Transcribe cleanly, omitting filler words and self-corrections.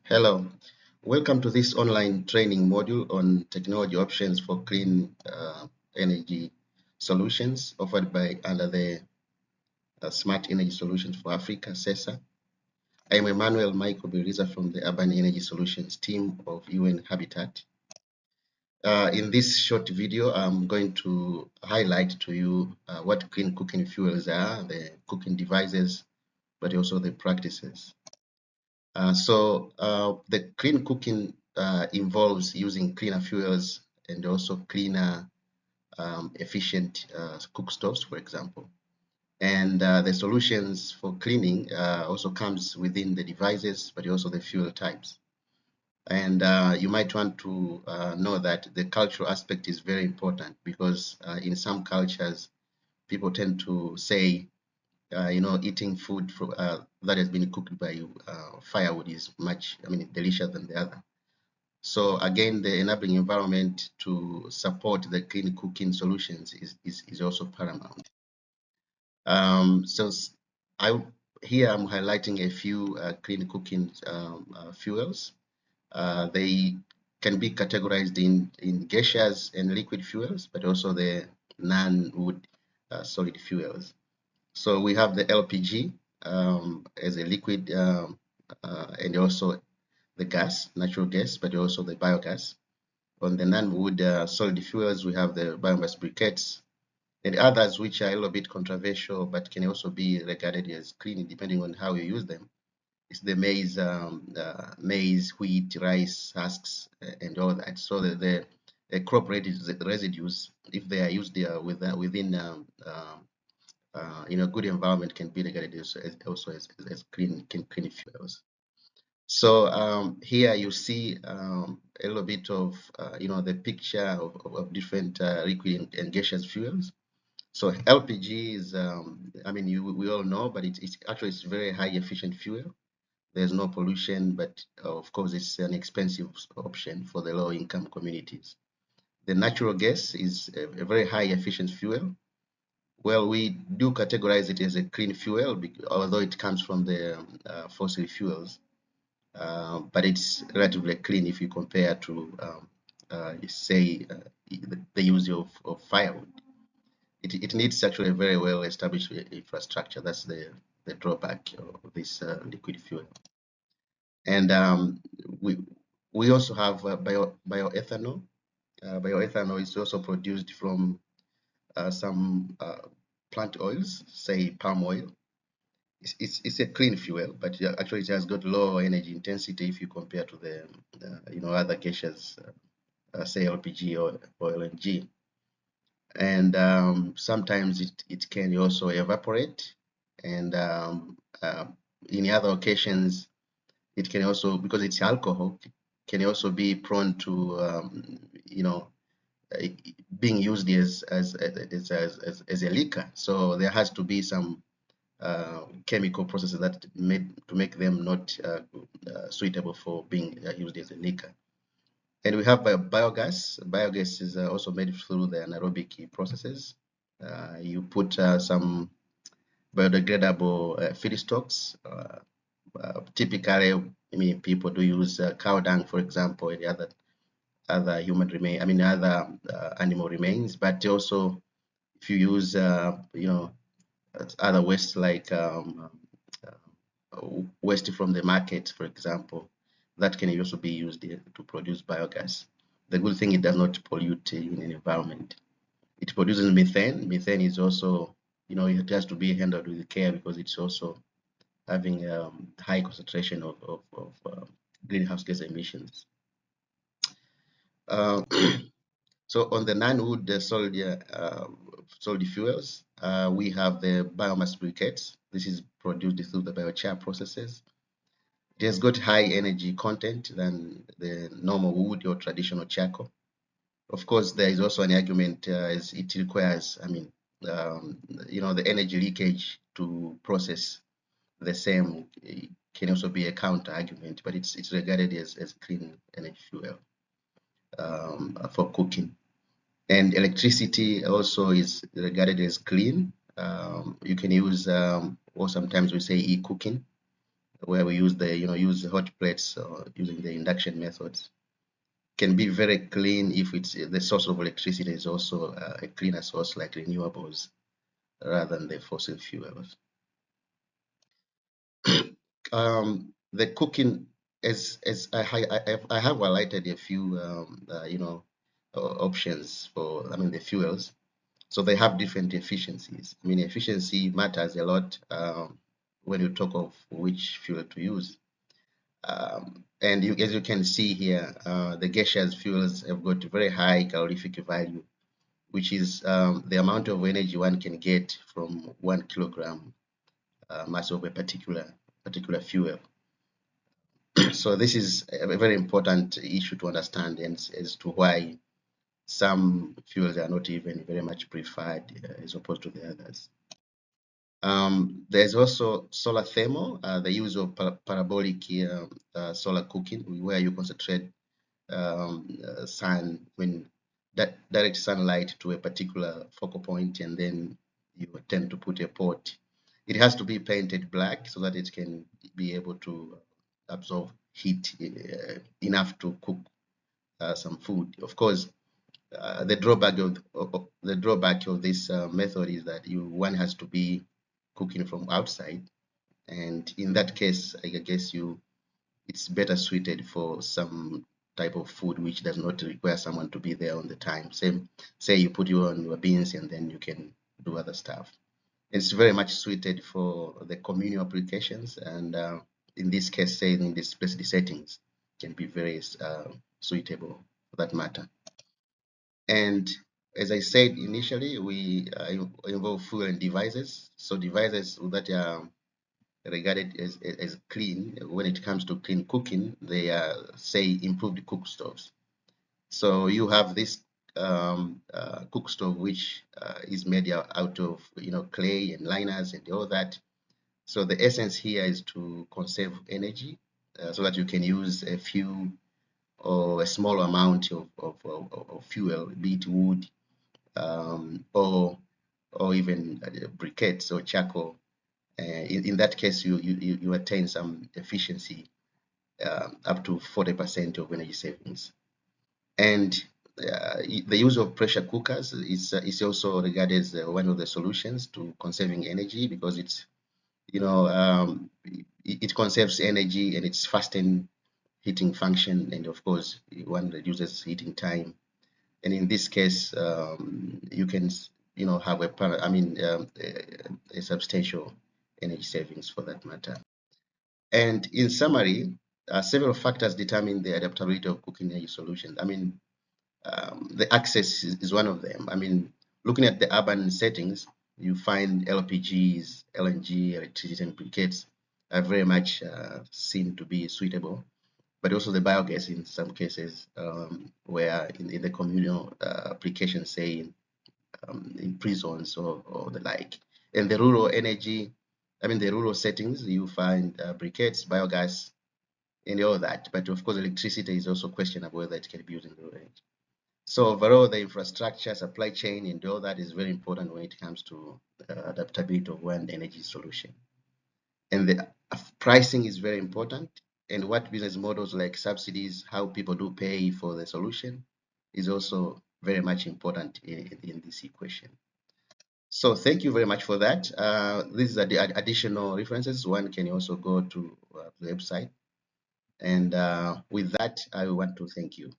Hello, welcome to this online training module on technology options for clean energy solutions offered by under the Smart Energy Solutions for Africa, SESA. I am Emmanuel Michael Beriza from the Urban Energy Solutions team of UN Habitat. In this short video, I'm going to highlight to you what clean cooking fuels are, the cooking devices, but also the practices. The clean cooking involves using cleaner fuels and also cleaner efficient cook stoves, for example. And the solutions for cleaning also comes within the devices, but also the fuel types. And you might want to know that the cultural aspect is very important because in some cultures, people tend to say eating food that has been cooked by firewood is much, delicious than the other. So again, the enabling environment to support the clean cooking solutions is also paramount. Here I'm highlighting a few clean cooking fuels. They can be categorized in gaseous and liquid fuels, but also the non-wood solid fuels. So we have the LPG as a liquid and also the gas, natural gas, but also the biogas. On the non-wood solid fuels, we have the biomass briquettes and others which are a little bit controversial, but can also be regarded as clean depending on how you use them. It's the maize, wheat, rice husks, and all that. So the crop residues, if they are used within good environment, can be regarded as clean fuels. So here you see a little bit of the picture of different liquid and gaseous fuels. So LPG is we all know, but it's very high efficient fuel. There's no pollution, but of course it's an expensive option for the low income communities. The natural gas is a very high efficient fuel. Well, we do categorize it as a clean fuel, although it comes from the fossil fuels, but it's relatively clean if you compare to, say, the use of firewood. It needs actually a very well established infrastructure. That's the drawback of this liquid fuel. And we also have bioethanol. Bioethanol is also produced from some plant oils, say palm oil. It's a clean fuel, but actually it has got low energy intensity if you compare to the other gaseous, say LPG or LNG. And sometimes it can also evaporate, and in other occasions it can also, because it's alcohol, can also be prone to being used as a liquor. So there has to be some chemical processes that made to make them not suitable for being used as a liquor. And we have biogas. Biogas is also made through the anaerobic processes. You put some biodegradable feedstocks. Typically, people do use cow dung, for example, and the other human remain. Other animal remains. But also, if you use, other waste like waste from the market, for example, that can also be used to produce biogas. The good thing, it does not pollute in an environment. It produces methane. Methane is also, it has to be handled with care because it's also having high concentration of greenhouse gas emissions. So on the non-wood solid fuels, we have the biomass briquettes. This is produced through the biochar processes. It has got high energy content than the normal wood or traditional charcoal. Of course, there is also an argument as it requires, the energy leakage to process the same can also be a counter argument, but it's regarded as clean energy fuel for cooking. And electricity also is regarded as clean. You can use, or sometimes we say e-cooking. where we use use the hot plates or using the induction methods, can be very clean if it's the source of electricity is also a cleaner source like renewables rather than the fossil fuels. The cooking, as I have highlighted a few options for, I mean, the fuels. So they have different efficiencies. I mean, efficiency matters a lot when you talk of which fuel to use. And as you can see here, the gaseous fuels have got very high calorific value, which is the amount of energy one can get from 1 kilogram mass of a particular fuel. So this is a very important issue to understand, and as to why some fuels are not even very much preferred as opposed to the others. There's also solar thermal, the use of parabolic solar cooking, where you concentrate direct sunlight to a particular focal point, and then you tend to put a pot. It has to be painted black so that it can be able to absorb heat enough to cook some food. Of course, the drawback of this method is that one has to be cooking from outside, and in that case, I guess it's better suited for some type of food which does not require someone to be there on the time. Same, say you put on your beans and then you can do other stuff. It's very much suited for the communal applications, and in this case, say in the specialty settings, can be very suitable for that matter. And as I said initially, we involve fuel and devices. So devices that are regarded as clean, when it comes to clean cooking, they are, say, improved cook stoves. So you have this cook stove which is made out of clay and liners and all that. So the essence here is to conserve energy so that you can use a few or a small amount of fuel, be it wood or even briquettes or charcoal. In that case, you attain some efficiency up to 40% of energy savings. And the use of pressure cookers is also regarded as one of the solutions to conserving energy, because it's it conserves energy and it's fastened heating function, and of course one reduces heating time. And in this case, you can have a substantial energy savings for that matter. And in summary, several factors determine the adaptability of cooking energy solutions. I mean, the access is one of them. I mean, looking at the urban settings, you find LPGs, LNG, electricity, and briquettes are very much seen to be suitable, but also the biogas in some cases, where in the communal applications, say in prisons or the like. And the rural energy, I mean, the rural settings, you find briquettes, biogas, and all that. But of course, electricity is also questionable whether it can be used in rural energy. So overall, the infrastructure, supply chain, and all that is very important when it comes to adaptability of one energy solution. And the pricing is very important. And what business models like subsidies, how people do pay for the solution, is also very much important in this equation. So thank you very much for that. These are the additional references. One can also go to the website. And with that, I want to thank you.